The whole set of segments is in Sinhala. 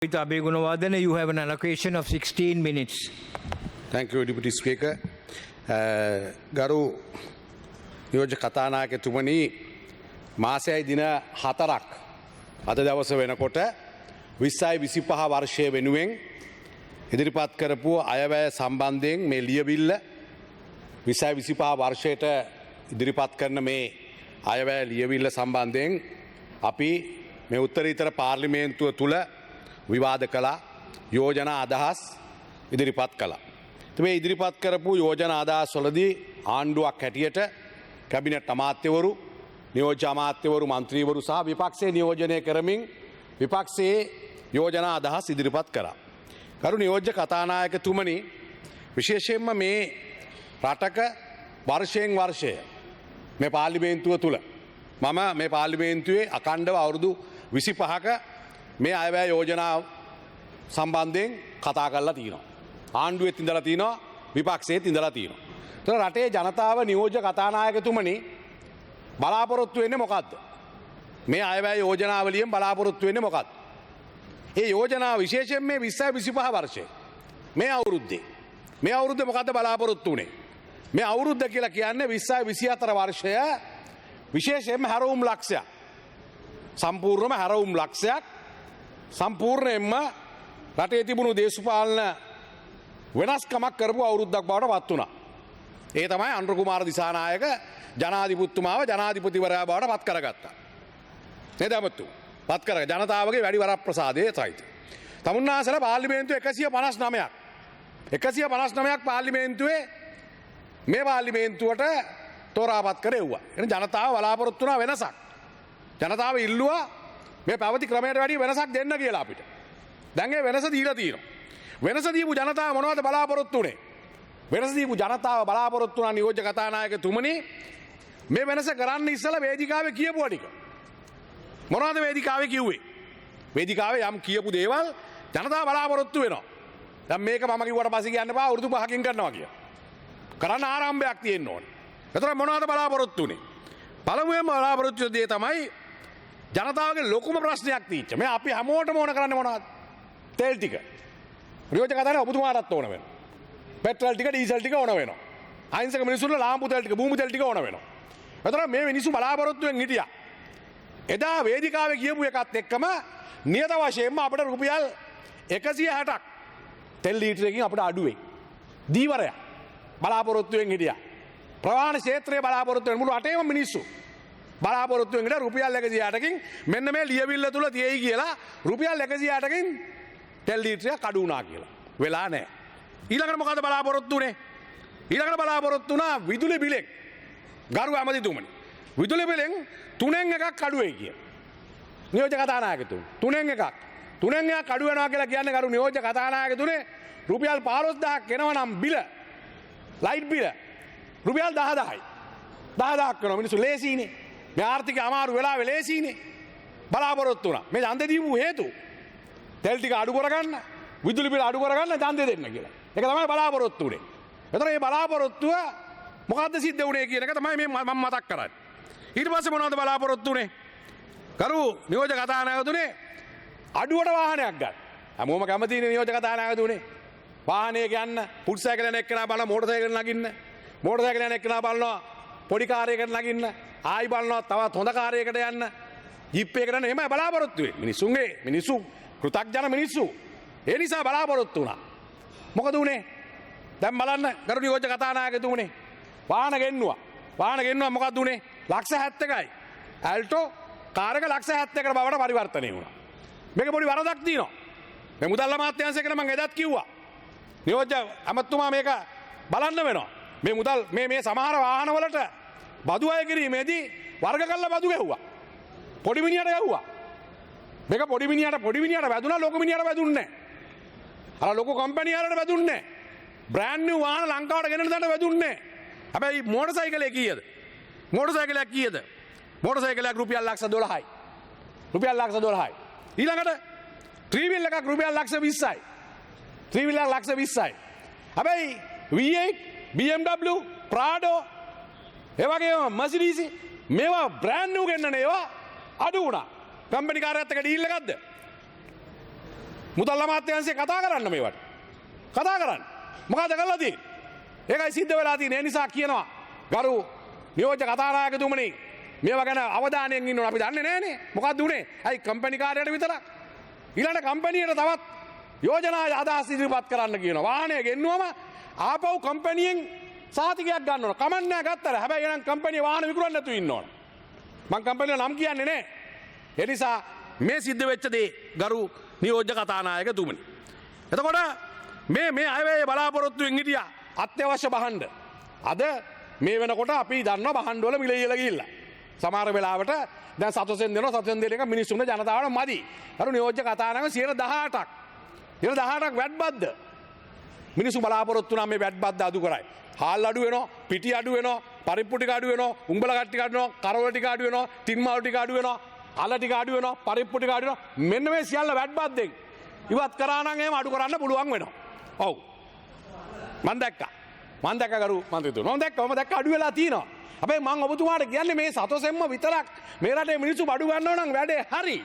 With Abegunawardene, you have an allocation of 16 minutes. Thank you, Deputy Speaker. ගරු නියෝජ්‍ය කතානායකතුමනි මාසයයි දින 4ක් අද දවස වෙනකොට 2025 වර්ෂය වෙනුවෙන් ඉදිරිපත් කරපු අයවැය සම්බන්ධයෙන් මේ ලියවිල්ල 2025 වර්ෂයට ඉදිරිපත් කරන මේ අයවැය ලියවිල්ල සම්බන්ධයෙන් අපි මේ උත්තරීතර පාර්ලිමේන්තුව තුල විවාද කළා යෝජනා අදහස් ඉදිරිපත් කළා. මේ ඉදිරිපත් කරපු යෝජනා අදහස් වලදී ආණ්ඩුවක් හැටියට කැබිනට් අමාත්‍යවරු, නියෝජ්‍ය අමාත්‍යවරු, മന്ത്രിවරු සහ විපක්ෂයේ නියෝජනය කරමින් විපක්ෂයේ යෝජනා අදහස් ඉදිරිපත් කරා. කරු නියෝජ්‍ය කතානායකතුමනි, විශේෂයෙන්ම මේ රටක වර්ෂයෙන් වර්ෂය මේ පාර්ලිමේන්තුව තුල මම මේ පාර්ලිමේන්තුවේ අඛණ්ඩව අවුරුදු 25ක මේ අයවැය යෝජනා සම්බන්ධයෙන් කතා කරලා තියෙනවා. ආණ්ඩුවෙත් ඉඳලා තියෙනවා, විපක්ෂයේත් ඉඳලා තියෙනවා. ඒතර රටේ ජනතාව නියෝජ්‍ය කතානායකතුමනි බලාපොරොත්තු වෙන්නේ මොකද්ද? මේ අයවැය යෝජනාවලියෙන් බලාපොරොත්තු වෙන්නේ මොකද්ද? ඒ යෝජනාව විශේෂයෙන් මේ 2025 වර්ෂයේ මේ අවුරුද්දේ මොකද්ද බලාපොරොත්තු වෙන්නේ? මේ අවුරුද්ද කියලා කියන්නේ 2024 වර්ෂය විශේෂයෙන්ම හැරවුම් ලක්ෂයක්. සම්පූර්ණම හැරවුම් ලක්ෂයක් සම්පූර්ණයෙන්ම රටේ තිබුණු දේශපාලන වෙනස්කමක් කරපු අවුරුද්දක් බවට පත් වුණා. ඒ තමයි අනුර කුමාර දිසානායක ජනාධිපතිතුමාව ජනාධිපතිවරයා බවට පත් කරගත්තා. නේද අමතු? පත් කර ජනතාවගේ වැඩි වරප්‍රසාදයේ සහිත. තමුන්නාසල පාර්ලිමේන්තුවේ 159ක් පාර්ලිමේන්තුවේ මේ පාර්ලිමේන්තුවට තෝරාපත් කරෙව්වා. එන ජනතාව බලාපොරොත්තු වුණා වෙනසක්. ජනතාව ඉල්ලුවා මේ පැවති ක්‍රමයට වැඩි වෙනසක් දෙන්න කියලා අපිට. දැන් ඒ වෙනස දීලා තියෙනවා. වෙනස දීපු ජනතාව මොනවද බලාපොරොත්තු වුනේ? වෙනස දීපු ජනතාව බලාපොරොත්තු වුණා නියෝජ්‍ය කතානායකතුමනි මේ වෙනස කරන්න ඉස්සලා වේදිකාවේ කියපුවා ටික. මොනවද වේදිකාවේ කිව්වේ? වේදිකාවේ යම් කියපු දේවල් ජනතාව බලාපොරොත්තු වෙනවා. දැන් මේක මම කිව්වට පස්සේ කියන්න බෑ අවුරුදු 5කින් කරනවා කියලා. කරන්න ආරම්භයක් තියෙන්න ඕනේ. ඒතර මොනවද බලාපොරොත්තු වුනේ? පළමුවෙන්ම බලාපොරොත්තු දේ තමයි ජනතාවගේ ලොකුම ප්‍රශ්නයක් තියෙච්ච. මේ අපි හැමෝටම ඕන කරන්නේ මොනවද? තෙල් ටික. නියෝජ්‍ය කතානේ ඔබතුමාටත් ඕන වෙනවා. පෙට්‍රල් ටික, ඩීසල් ටික ඕන වෙනවා. අහිංසක මිනිස්සුන්ට ලාම්පු තෙල් ටික, භූමි තෙල් ටික ඕන වෙනවා. ඒතර මේ මිනිස්සු බලාපොරොත්තුෙන් හිටියා. එදා වේදිකාවේ කියපු එකත් එක්කම නියත වශයෙන්ම අපිට රුපියල් 160ක් තෙල් ලීටරකින් අපිට අඩු වෙයි. දීවරය බලාපොරොත්තුෙන් හිටියා. ප්‍රවාහන ක්ෂේත්‍රයේ බලාපොරොත්තු වෙන මුළු රටේම මිනිස්සු බලාපොරොත්තු වෙන රුපියල් 160කින් මෙන්න මේ ලියවිල්ල තුල තියෙයි කියලා රුපියල් 160කින් තෙල් ලීටරයක් අඩු වුණා කියලා. වෙලා නැහැ. ඊළඟට මොකද බලාපොරොත්තු උනේ? ඊළඟට බලාපොරොත්තු වුණා විදුලි බිලෙන්. ගරු ඇමතිතුමනි. විදුලි බිලෙන් 3න් එකක් අඩු වෙයි කියලා. නියෝජ්‍ය කතානායකතුමනි 3න් එකක්. 3න් එකක් අඩු වෙනවා කියලා කියන්නේ ගරු නියෝජ්‍ය කතානායකතුමනි රුපියල් 15000ක් එනවනම් බිල ලයිට් බිල රුපියල් 10000යි. 10000ක් කරනවා මිනිස්සු ලේසියිනේ. මේ ආර්ථික අමාරු වෙලාවේ ලේසියිනේ. බලාපොරොත්තු වුණා. මේ ඡන්දේ දීපු හේතු තෙල් ටික අඩු කරගන්න, විදුලි බිල අඩු කරගන්න ඡන්දේ දෙන්න කියලා. ඒක තමයි බලාපොරොත්තු උනේ. ඒතර මේ බලාපොරොත්තුව මොකද්ද සිද්ධ වුනේ කියන එක තමයි මේ මම මතක් කරන්නේ. ඊට පස්සේ මොනවද බලාපොරොත්තු උනේ? කරු නියෝජ්‍ය කතානායකතුනේ අඩුවට වාහනයක් ගන්න. හැමෝම කැමතිනේ නියෝජ්‍ය කතානායකතුනේ. වාහනේ යන්න, පුට් සයිකල් යන එක්කලා බලන මෝටර් සයිකල් නගින්න. මෝටර් සයිකල් යන එක්කලා බලනවා පොඩි කාර්යයකට නගින්න. ආයි බලනවා තවත් හොඳ කාර්යයකට යන්න. ජීප් එකකට යන්න එහෙමයි බලාපොරොත්තු වෙන්නේ. මිනිස්සු කෘතඥ මිනිස්සු. ඒ නිසා බලාපොරොත්තු වුණා. මොකද උනේ? දැන් බලන්න ගරු නියෝජ්‍ය කතානායකතුමනි වාහන ගෙන්නුවා මොකද උනේ? ලක්ෂ 71යි. ඇල්ටෝ කාර් එක ලක්ෂ 71කට බවට පරිවර්තනය වුණා. මේක පොඩි වරදක් තියෙනවා. මේ මුදල් අමාත්‍යාංශයකට මම එදත් කිව්වා. නියෝජ්‍ය අමාත්‍යතුමා මේක බලන්න වෙනවා. මේ මුදල් මේ සමහර වාහන වලට බදු අය කිරීමේදී වර්ග කළා බදු ගැහුවා. පොඩි මිනිහට ගැහුවා. මේක පොඩි මිනිහට වැදුනා, ලොකු මිනිහට වැදුන්නේ නැහැ. අර ලොකු කම්පැනි වලට වැදුන්නේ නැහැ. බ්‍රෑන්ඩ් නිව් වාහන ලංකාවට ගෙනන දඩ වැදුන්නේ නැහැ. හැබැයි මෝටර් සයිකලේ කීයද? මෝටර් සයිකලයක් රුපියල් ලක්ෂ 12යි. ඊළඟට ත්‍රිවිල් එකක් රුපියල් ලක්ෂ 20යි. හැබැයි V8, BMW, Prado ඒ වගේම Mercedes මේවා බ්‍රෑන්ඩ් නිව් ගෙන්නන ඒවා අඩු වුණා. කම්පැනි කාර්යයත් එක්ක ඩීල් එකක්ද? මුදල් අමාත්‍යාංශය කතා කරන්න මේවට. කතා කරන්න. මොකද කරලා තියෙන්නේ? ඒකයි සිද්ධ වෙලා තියෙන්නේ. ඒ නිසා කියනවා ගරු නියෝජ්‍ය කතානායකතුමනි මේවා ගැන අවධානයෙන් ඉන්න ඕන. අපි දන්නේ නැහනේ. මොකක්ද උනේ? ඇයි කම්පැනි කාර්යයට විතරක්? ඊළඟ කම්පැනියට තවත් යෝජනා අදහස් ඉදිරිපත් කරන්න කියනවා. වාහනය ගෙන්නුවම ආපහු කම්පැනියෙන් සහතිකයක් ගන්න ඕන. කමක් නැහැ ගත්තට. හැබැයි එනම් කම්පැනි වාහන විකුණන්න නැතුව ඉන්න ඕන. මං කම්පැනිල නම් කියන්නේ නැහැ. ඒ නිසා මේ සිද්ධ වෙච්ච දේ ගරු නියෝජ්‍ය කතානායකතුමනි. එතකොට මේ අයවැය බලාපොරොත්තුවෙන් හිටියා අත්‍යවශ්‍ය භාණ්ඩ. අද මේ වෙනකොට අපි දන්නවා භාණ්ඩ වල මිල ඉහළ ගිහිල්ලා. සමහර වෙලාවට දැන් සතොසෙන් දෙනවා සතොසෙන් දෙන එක මිනිස්සුන්ට ජනතාවට මදි. අර නියෝජ්‍ය කතානායක 18%ක්. 18%ක් වැට් බද්ද. මිනිස්සු බලාපොරොත්තු නම් මේ වැට් බද්ද අඩු කරයි. හාල් අඩු වෙනවා, පිටි අඩු වෙනවා, පරිප්පු ටික අඩු වෙනවා, උඹල කට් ටික අඩු වෙනවා, කරවල ටික අඩු වෙනවා, ටින් මාළු ටික අඩු වෙනවා, අල ටික අඩු වෙනවා, පරිප්පු ටික අඩු වෙනවා. මෙන්න මේ සියල්ල වැට් බද්දෙන් ඉවත් කරා නම් එහෙම අඩු කරන්න පුළුවන් වෙනවා. ඔව්. මම දැක්කා ගරු මන්ත්‍රීතුමෝ. මම දැක්ක අඩු වෙලා තියෙනවා. හැබැයි මම ඔබතුමාට කියන්නේ මේ සතොසෙම්ම විතරක් මේ රටේ මිනිස්සු බඩු ගන්නව නම් වැඩේ හරි.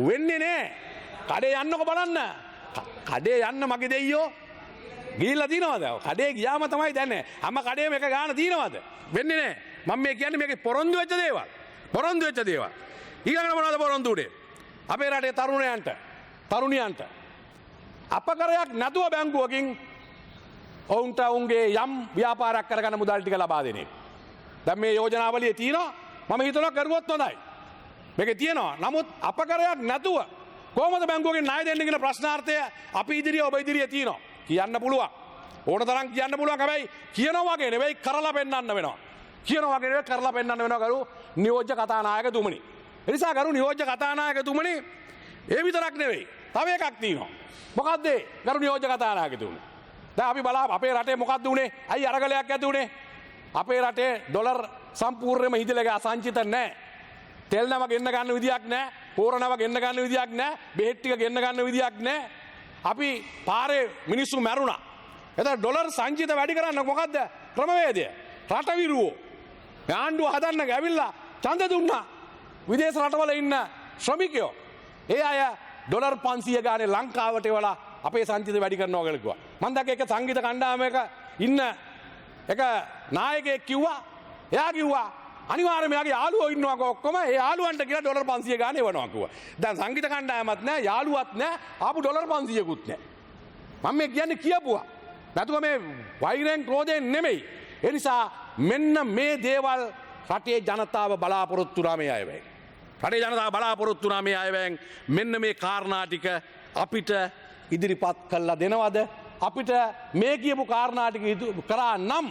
වෙන්නේ නෑ. කඩේ යන්නකො බලන්න. කඩේ යන්න මගේ දෙයියෝ ගිහිල්ලා තියනවද? කඩේ ගියාම තමයි දැන්නේ. හැම කඩේම එක ගාන තියනවද? වෙන්නේ නෑ. මම මේ කියන්නේ මේකේ පොරොන්දු වෙච්ච දේවල්. පොරොන්දු වෙච්ච දේවල්. ඊළඟට මොනවද පොරොන්දු උනේ? අපේ රටේ තරුණයන්ට අපකරයක් නැතුව බැංකුවකින් ඔවුන්ට ඔවුන්ගේ යම් ව්‍යාපාරයක් කරගන්න මුදල් ටික ලබා දෙන එක. දැන් මේ යෝජනාවලියේ තියෙනවා මම හිතනවා කරුවොත් හොඳයි. මේකේ තියෙනවා. නමුත් අපකරයක් නැතුව කොහොමද බැංකුවකින් ණය දෙන්න කියන ප්‍රශ්නාර්ථය අපි ඉදිරියේ ඔබ ඉදිරියේ තියෙනවා. කියන්න පුළුවන්. ඕන තරම් කියන්න පුළුවන්. හැබැයි කියනවා වගේ නෙවෙයි කරලා පෙන්නන්න වෙනවා. කියනවා වගේ නෙවෙයි කරලා පෙන්නන්න වෙනවා ගරු නියෝජ්‍ය කතානායකතුමනි. ඒ නිසා ගරු නියෝජ්‍ය කතානායකතුමනි ඒ විතරක් නෙවෙයි. තව එකක් තියෙනවා. මොකද්ද ගරු නියෝජ්‍ය කතානායකතුමනි? දැන් අපි බලමු අපේ රටේ මොකද්ද උනේ? ඇයි අරගලයක් ඇති උනේ? අපේ රටේ ඩොලර් සම්පූර්ණයෙන්ම හිඳිලා ගියා සංචිත නැහැ. තෙල් නම ගෙන්න ගන්න විදියක් නැහැ. පෝරණව ගෙන්න ගන්න විදියක් නැහැ. බෙහෙත් ටික ගෙන්න ගන්න විදියක් නැහැ. අපි පාරේ මිනිස්සු මැරුණා. එතකොට ඩොලර් සංචිත වැඩි කරන්න මොකද්ද ක්‍රමවේදය? රට විරුවෝ. ආණ්ඩුව හදන්න ඇවිල්ලා ඡන්ද දුන්නා. විදේශ රටවල ඉන්න ශ්‍රමිකයෝ. ඒ අය ඩොලර් 500 ගානේ ලංකාවට එවලා අපේ සංචිත වැඩි කරනවා කියලා කිව්වා. මම දැක්ක එක සංගීත කණ්ඩායමක ඉන්න එක නායකයෙක් කිව්වා. එයා කිව්වා අනිවාර්යයෙන්ම යාගේ යාළුවෝ ඉන්නවා ඔක්කොම ඒ යාළුවන්ට කියලා ඩොලර් 500 ගාන එවනවා කිව්වා. දැන් සංගීත කණ්ඩායමක් නැහැ, යාළුවත් නැහැ, ආපු ඩොලර් 500කුත් නැහැ. මම මේ කියන්නේ කියපුවා. නැතුව මේ වෛරයෙන් ක්‍රෝධයෙන් නෙමෙයි. ඒ නිසා මෙන්න මේ දේවල් රටේ ජනතාව බලාපොරොත්තු වුණා මේ අයවැයෙන්. රටේ ජනතාව බලාපොරොත්තු වුණා මේ අයවැයෙන් මෙන්න මේ කාරණා ටික අපිට ඉදිරිපත් කළා දෙනවද? අපිට මේ කියපු කාරණා ටික කරා නම්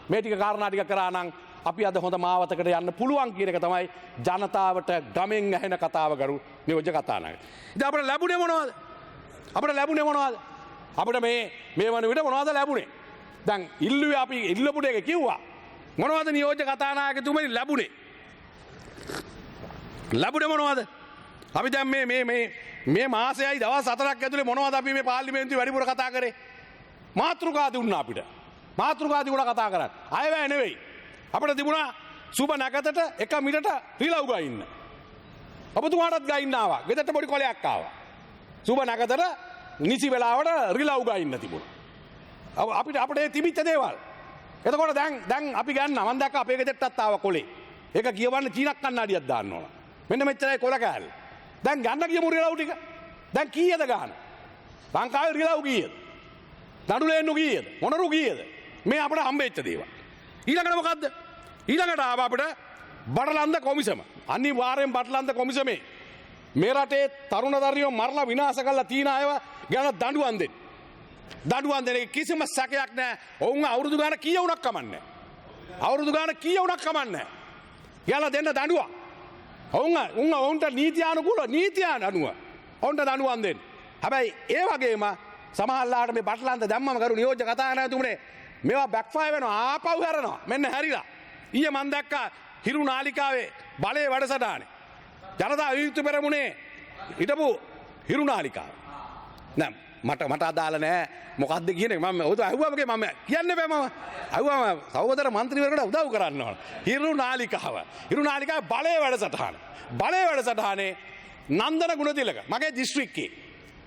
මේ ටික කාරණා ටික කරා නම් අපි අද හොඳ මාවතකට යන්න පුළුවන් කියන එක තමයි ජනතාවට ගමෙන් ඇහෙන කතාව කරු නියෝජ්‍ය කතානායක. ඉතින් අපිට ලැබුණේ මොනවද? අපිට මේ වන විට මොනවද ලැබුණේ? දැන් ඉල්ලුවේ අපි ඉල්ලපු දෙක කිව්වා. මොනවද නියෝජ්‍ය කතානායකතුමනි ලැබුණේ? ලැබුණේ මොනවද? අපි දැන් මේ මාසයයි දවස් 4ක් ඇතුලේ මොනවද අපි මේ පාර්ලිමේන්තුවේ වැඩිපුර කතා කරේ? මාතෘකා දුන්නා අපිට. මාතෘකා දිගුණ කතා කරන්නේ. අයවැය නෙවෙයි. අපිට තිබුණා සුබ නැකතට එක මිටට රිලව් ගයින්න. ඔබතුමාටත් ගයින්න ආවා. ගෙදරට පොඩි කොලයක් ආවා. සුබ නැකතට නිසි වෙලාවට රිලව් ගයින්න තිබුණා. අපිට තිබිච්ච දේවල්. එතකොට දැන් අපි ගන්න මම දැක්ක අපේ ගෙදරටත් ආවා කොලේ. ඒක කියවන්න චීනක් කන්නඩියක් දාන්න ඕන. මෙන්න මෙච්චරයි කොල කෑල්ල. දැන් ගන්න කියමු රිලව් ටික. දැන් කීයද ගන්න? ලංකාවේ රිලව් කීයද? නඩුලෙන්නු කීයද? මොනරු කීයද? මේ අපිට හම්බෙච්ච දේවල්. ඊළඟට මොකද්ද? ඊළඟට ආව අපිට බටලන්ද කොමිසම. අනිවාර්යෙන් බටලන්ද කොමිසමේ මේ රටේ තරුණ දරුවෝ මරලා විනාශ කරලා තීන අයව ගැන දඬුවම් දෙන්න. දඬුවම් දෙන කිසිම සැකයක් නැහැ. ඔවුන් අවුරුදු ගාන කීය වුණක් කමන්නේ. අවුරුදු ගාන කීය වුණක් කමන්නේ. යලා දෙන්න දඬුවම්. ඔවුන්ට නීතියානුකූල නීතියන් අනුව ඔවුන්ට දඬුවම් දෙන්න. හැබැයි ඒ වගේම සමහරලාට මේ බටලන්ද දැම්මම කරු නියෝජ්‍ය කතානායකතුමනේ මේවා බැක්ෆයර් වෙනවා ආපහු හැරෙනවා. මෙන්න හැරිලා. ඊයේ මම දැක්කා හිරු නාලිකාවේ බලයේ වැඩසටහනේ. ජනතා විමුක්ති පෙරමුණේ හිටපු හිරු නාලිකාව. නෑ මට අදාළ නෑ මොකද්ද කියන එක මම ඔත අහුවා වගේ මම කියන්න බෑ මම. අහුවාම සහෝදර මන්ත්‍රීවරකට උදව් කරන්න ඕන. හිරු නාලිකාවේ බලයේ වැඩසටහන. බලයේ වැඩසටහනේ නන්දන ගුණතිලක මගේ දිස්ත්‍රික්කේ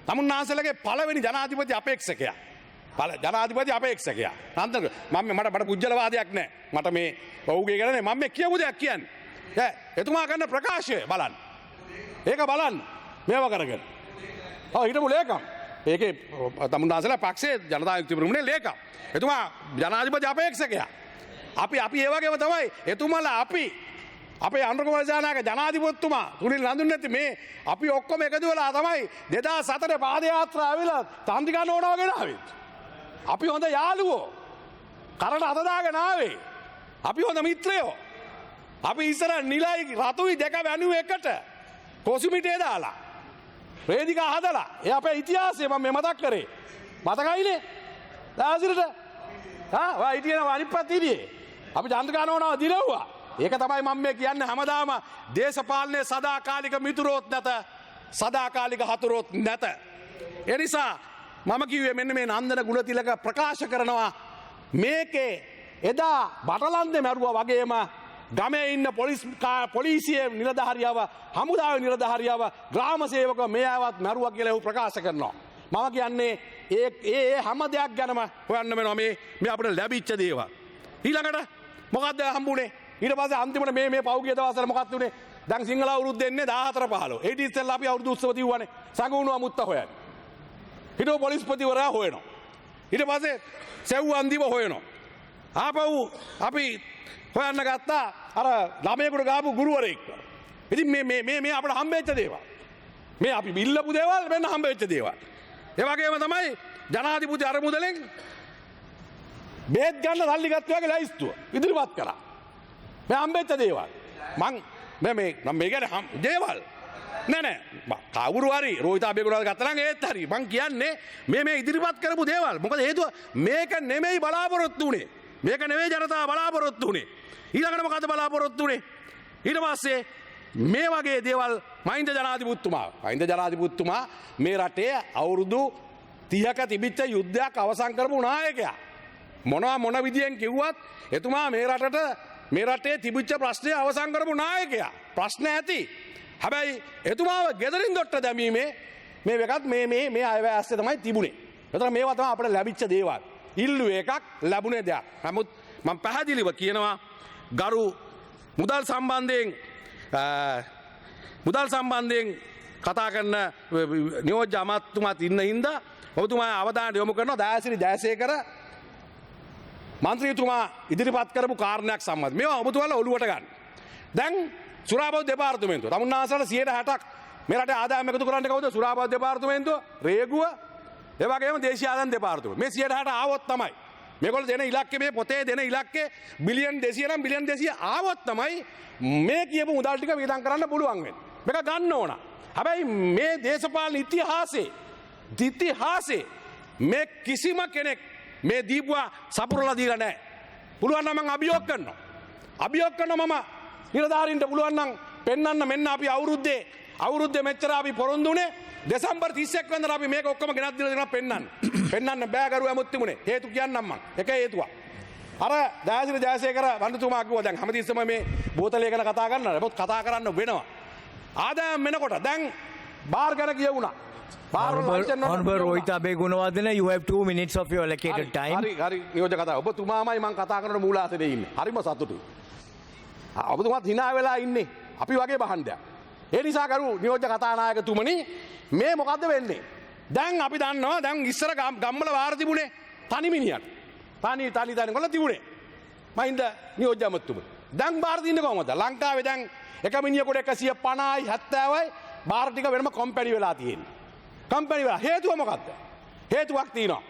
තමුන්නාන්සේලාගේ පළවෙනි ජනාධිපති අපේක්ෂකයා. ජනාධිපති අපේක්ෂකයා. අන්තර මට පුජ්‍යලවාදයක් නැහැ. මට මේ ඔහුගේ ගැන මම මේ කියපු දෙයක් කියන්නේ. එතුමා කරන ප්‍රකාශය බලන්න. ඒක බලන්න. මේව කරගෙන. හිටපු ලේකම්. ඒකේ තමුන්නාන්සේලා පක්ෂයේ ජනතා යුක්ති ප්‍රමුඛනේ ලේකම්. එතුමා ජනාධිපති අපේක්ෂකයා. අපි ඒ වගේම තමයි එතුමාලා අපේ අනුරකුමාර ජානායක ජනාධිපතිතුමා සුනිල් නඳුන් නැති මේ අපි ඔක්කොම එකතු වෙලා තමයි 2004 පාදයාත්‍රාව ඇවිල්ලා තන්ති ගන්න ඕන වගේ ආවේ. අපි හොඳ යාළුවෝ. කරට අත දාගෙන ආවේ. අපි හොඳ මිත්‍රයෝ. අපි ඉස්සර නිලයි රතුයි දෙක වැණුව එකට කොසුමිටේ දාලා වේදිකා හදලා ඒ අපේ ඉතිහාසය මම මතක් කරේ. මතකයිනේ? දාසිරට ඔයා හිටියන අනිත් පැත්තේ අපි තන්ති ගන්න ඕනවා දිලවුවා. ඒක තමයි මම මේ කියන්නේ හැමදාම දේශපාලනයේ සදාකාලික මිතුරොත් නැත සදාකාලික හතුරොත් නැත. ඒ නිසා මම කිව්වේ මෙන්න මේ නන්දන ගුණතිලක ප්‍රකාශ කරනවා මේකේ එදා බටලන්දේ මැරුවා වගේම ගමේ ඉන්න පොලිසියේ නිලධාරියව හමුදාවේ නිලධාරියව ග්‍රාම සේවක මෙයාවත් මැරුවා කියලා ਉਹ ප්‍රකාශ කරනවා. මම කියන්නේ ඒ හැම දෙයක් ගැනම හොයන්න වෙනවා මේ අපිට ලැබිච්ච දේවල්. ඊළඟට මොකද්ද හම්බුනේ? ඊට පස්සේ අන්තිමට මේ පෞගිය දවස්වල මොකක්ද උනේ? දැන් සිංහල අවුරුද්ද එන්නේ 14 15. ඊට ඉස්සෙල්ලා අපි අවුරුදු උත්සව තියුවානේ. සංගුණුව මුත්ත හොයන්නේ. හිටෝ පොලිස්පතිවරයා හොයනවා. ඊට පස්සේ සෙව්වන් දිව හොයනවා. ආපහු අපි හොයන්න ගත්තා අර ළමයෙකුට ගාපු ගුරුවරයෙක්. ඉතින් මේ අපිට හම්බෙච්ච දේවල්. මේ අපි බිල්ලපු දේවල් වෙන හම්බෙච්ච දේවල්. ඒ වගේම තමයි ජනාධිපති අරමුදලෙන් බේත් ගන්න සල්ලි ගත්තා වගේ ලයිස්තුව ඉදිරිපත් කරා. මේ හම්බෙච්ච දේවල්. මම මේ කියන්නේ දේවල්. නෑ කවුරු හරි රෝහිත අබේගුණාල් ගත්තා නම් ඒත් හරි. මං කියන්නේ මේ ඉදිරිපත් කරපු දේවල්. මොකද හේතුව මේක නෙමෙයි බලාපොරොත්තු උනේ. මේක නෙමෙයි ජනතාව බලාපොරොත්තු උනේ. ඊළඟට මොකද බලාපොරොත්තු උනේ? ඊට පස්සේ මේ වගේ දේවල් මහින්ද ජනාධිපතිතුමා මේ රටේ අවුරුදු 30ක තිබිච්ච යුද්ධයක් අවසන් කරපු නායකයා. මොන විදියෙන් කිව්වත් එතුමා මේ රටේ තිබිච්ච ප්‍රශ්නය අවසන් කරපු නායකයා. ප්‍රශ්න ඇති. හැබැයි එතුමාව ගෙදරින් දොට්ට දැමීමේ මේ එකත් මේ අයවැස්සේ තමයි තිබුණේ. එතන මේවා තමයි අපිට ලැබිච්ච දේවල්. ඉල්ලුවේ එකක් ලැබුණේ දෙයක්. නමුත් මම පැහැදිලිව කියනවා ගරු මුදල් සම්බන්ධයෙන් කතා කරන නියෝජ්‍ය අමාත්‍යතුමාත් ඉන්න හින්දා ඔබතුමා අවධානය යොමු කරනවා දයාසිරි ජයසේකර මන්ත්‍රීතුමා ඉදිරිපත් කරපු කාරණයක් සම්බන්ධ. මේවා ඔබතුමාලා ඔළුවට ගන්න. දැන් සුරාබෝධ දෙපාර්තමේන්තුව තමුන්නාන්සලට 60%ක් මේ රටේ ආදායම එකතු කරන්නේ කවුද? සුරාබෝධ දෙපාර්තමේන්තුව, රේගුව, ඒ වගේම දේශීය ආදායම් දෙපාර්තමේන්තුව. මේ 60% ආවොත් තමයි මේගොල්ලෝ දෙන ඉලක්කය මේ පොතේ දෙන ඉලක්කය බිලියන් 200 නම් බිලියන් 200 ආවොත් තමයි මේ කියපු මුදල් ටික වියදම් කරන්න පුළුවන් වෙන්නේ. මේක ගන්න ඕන. හැබැයි මේ දේශපාලන ඉතිහාසයේ මේ කිසිම කෙනෙක් මේ දීපුවා සපුරලා දීලා නැහැ. පුළුවන් නම් මම අභියෝග කරනවා මම නිලධාරීන්ට පුළුවන් නම් පෙන්වන්න මෙන්න අපි අවුරුද්දේ මෙච්චර අපි පොරොන්දුනේ දෙසැම්බර් 31 වෙනිදා අපි මේක ඔක්කොම ගෙනත් දීලා දෙනවා පෙන්වන්න බෑ කරුව ඇමුත්තිමුනේ. හේතු කියන්නම් මං. එක හේතුවක්. අර දයාසිරි ජයසේකර වන්දතුමා කිව්වා දැන් හැමතිස්සෙම මේ බෝතලය ගැන කතා කරනවා. මොකද කතා කරන්න වෙනවා. ආදායම් වෙනකොට දැන් බාර් ගැන කියවුණා. Honorable Rohit Abegunawardena, you have 2 minutes of your allocated time. හරි නියෝජ්‍ය කතාව. ඔබතුමාමයි මං කතා කරන මූලාසනයේ ඉන්නේ. හරිම සතුටුයි. ඔබතුමාත් hina වෙලා ඉන්නේ. අපි වගේ බහන්දයක්. ඒ නිසා කරු නියෝජ්‍ය කතානායකතුමනි මේ මොකද්ද වෙන්නේ? දැන් අපි දන්නවා දැන් ඉස්සර ගම්වල වාර තිබුණේ තනි මිනිහට. තනි කොල්ල තිබුණේ. මහින්ද නියෝජ්‍ය අමාත්‍යතුමනි. දැන් බාර දින්නේ කොහමද? ලංකාවේ දැන් එක මිනිහෙකුට 150යි 70යි බාර ටික වෙනම කම්පැනි වෙලා තියෙන්නේ. හේතුව මොකක්ද? හේතුවක් තියෙනවා.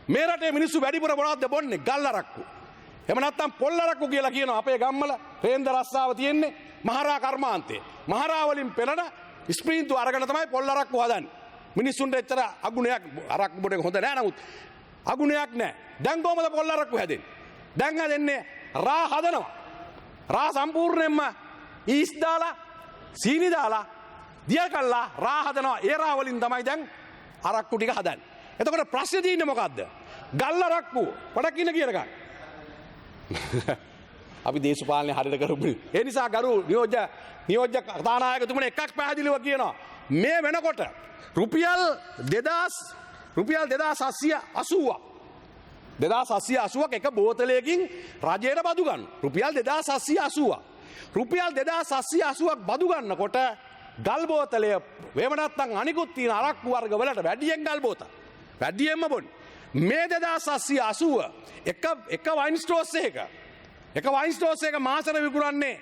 මේ රටේ මිනිස්සු වැඩිපුර මොනවද බොන්නේ? ගල් අරක්කු. එහෙම නැත්නම් පොල් අරක්කු කියලා කියනවා. අපේ ගම්වල රේන්ද රස්සාව තියෙන්නේ මහරා කර්මාන්තේ. මහරා වලින් පෙළන ස්ප්‍රීන්තු අරගෙන තමයි පොල් අරක්කු හදන්නේ. මිනිස්සුන්ට එච්චර අගුණයක් අරක්කු බොඩ එක හොඳ නෑ. නමුත් අගුණයක් නෑ. දැන් කොහමද පොල් අරක්කු හැදෙන්නේ? දැන් හැදෙන්නේ රා හදනවා. රා සම්පූර්ණයෙන්ම ඊස් දාලා සීනි දාලා දිය කල්ලා රා හදනවා. ඒ රා වලින් තමයි දැන් අරක්කු ටික හදන්නේ. එතකොට ප්‍රශ්නේ තියෙන්නේ මොකද්ද? ගල් අරක්කු පොඩකින් කියනකම්. අපි දේශපාලනේ හරියට කරමු. ඒ නිසා ගරු නියෝජ්‍ය කතානායකතුමනි එකක් පැහැදිලිව කියනවා. මේ වෙනකොට රුපියල් 2780ක් 2780ක් එක බෝතලයකින් රජයට බදු ගන්න. රුපියල් 2780ක්. රුපියල් 2780ක් බදු ගන්නකොට ගල් බෝතලය වේම නැත්නම් අනිකුත් තියෙන අරක්කු වර්ග වලට වැඩියෙන් ගල් බෝතල්. වැඩියෙන්ම බොන්නේ. මේ 2780 එක වයින් ස්ටෝර්ස් එක මාසෙට විකුණන්නේ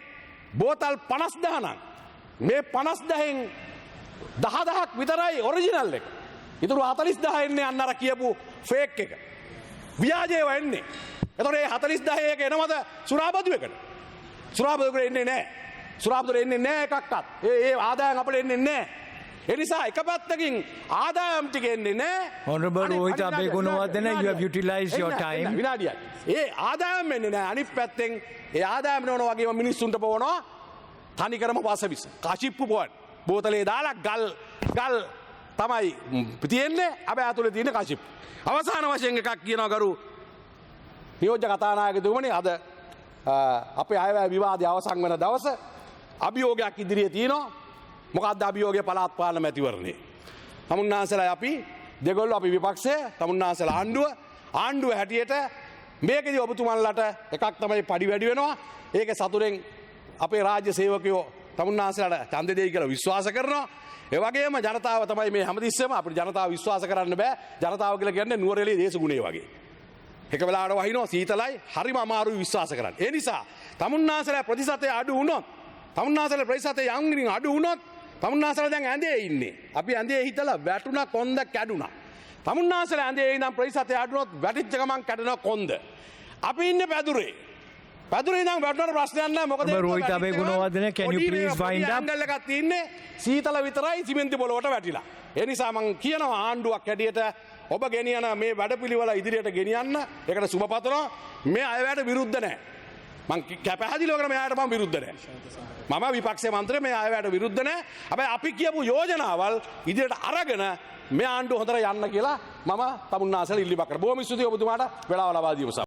බෝතල් 50000 නම් මේ 50000න් 10000ක් විතරයි ඔරිජිනල් එක. ඊටු 40000 එන්නේ අන්න අර කියපු ෆේක් එක. ව්‍යාජේව එන්නේ. එතකොට මේ 40000 එක එනවද සුරාබදු එකට? සුරාබදුකට එන්නේ නැහැ. සුරාබදුට එන්නේ නැහැ එකක්වත්. ඒ ආදායම් අපිට එන්නේ නැහැ. ඒ නිසා එක පැත්තකින් ආදායම් ටික එන්නේ නැහැ. Honorable Rohit Abeygunawardena, you have utilized your time. විනාඩියක්. ඒ ආදායම් එන්නේ නැහැ. අනිත් පැත්තෙන් ඒ ආදායම් නෝන වගේම මිනිස්සුන්ට පොවනවා තනිකරම පසවිස. කෂිප්පු පොවන. බෝතලේ දාලා ගල් තමයි තියෙන්නේ. හැබැයි අතුලේ තියෙන කෂිප්පු. අවසාන වශයෙන් එකක් කියනවා ගරු නියෝජ්‍ය කතානායකතුමනි අද අපේ අයවැය විවාදය අවසන් වෙන දවස අභියෝගයක් ඉදිරියේ තියෙනවා. මොකක්ද අභියෝගය? පළාත් පාලන මැතිවරණේ. තමුන්නාන්සලා අපි දෙගොල්ලෝ අපි විපක්ෂය, තමුන්නාන්සලා ආණ්ඩුව හැටියට මේකදී ඔබතුමන්ලට එකක් තමයි පඩි වැඩි වෙනවා. ඒකේ සතුරෙන් අපේ රාජ්‍ය සේවකයෝ තමුන්නාන්සලාට ඡන්දෙ දෙයි කියලා විශ්වාස කරනවා. ඒ වගේම ජනතාව තමයි මේ හැමතිස්සෙම අපිට ජනතාව විශ්වාස කරන්න බෑ. ජනතාව කියලා කියන්නේ නුවරඑළිය දේශගුණේ වගේ. එක වෙලාවට වහිනවා සීතලයි, හරිම අමාරුයි විශ්වාස කරන්න. ඒ නිසා තමුන්නාන්සලා ප්‍රතිශතය අඩු වුණොත්, තමුන්නාන්සලා ප්‍රතිශතය යම්කින් අඩු වුණොත් තමුන්නාන්සලා දැන් ඇඳේ ඉන්නේ. අපි ඇඳේ හිටලා වැටුණා කොන්ද කැඩුනා. තමුන්නාන්සලා ඇඳේ ඉඳන් ප්‍රතිශතය අඩු වුණොත් වැටිච්ච ගමන් කැඩෙනවා කොන්ද. අපි ඉන්නේ පැදුරේ. පැදුරේ ඉඳන් වැටුණාට ප්‍රශ්නයක් නැහැ. මොකද Rohit Abeygunawardena, can you please wind up? Angle එකක් තියෙන්නේ සීතල විතරයි සිමෙන්ති පොළොවට වැටිලා. ඒ නිසා මම කියනවා ආණ්ඩුවක් හැටියට ඔබ ගෙනියන මේ වැඩපිළිවෙල ඉදිරියට ගෙනියන්න. ඒකට සුබ පතනවා. මේ අයවැයට විරුද්ධ නැහැ. මං පැහැදිලිව කරා මේ අයට මම විරුද්ධ නැහැ. මම විපක්ෂයේ මන්ත්‍රී මේ අයවැයට විරුද්ධ නැහැ. හැබැයි අපි කියපු යෝජනාවල් ඉදිරියට අරගෙන මේ ආණ්ඩුව හොඳට යන්න කියලා මම තමුන්නාන්සලා ඉල්ලීමක් කරා. බොහොම ස්තුතියි ඔබතුමාට වෙලාව ලබා දීම.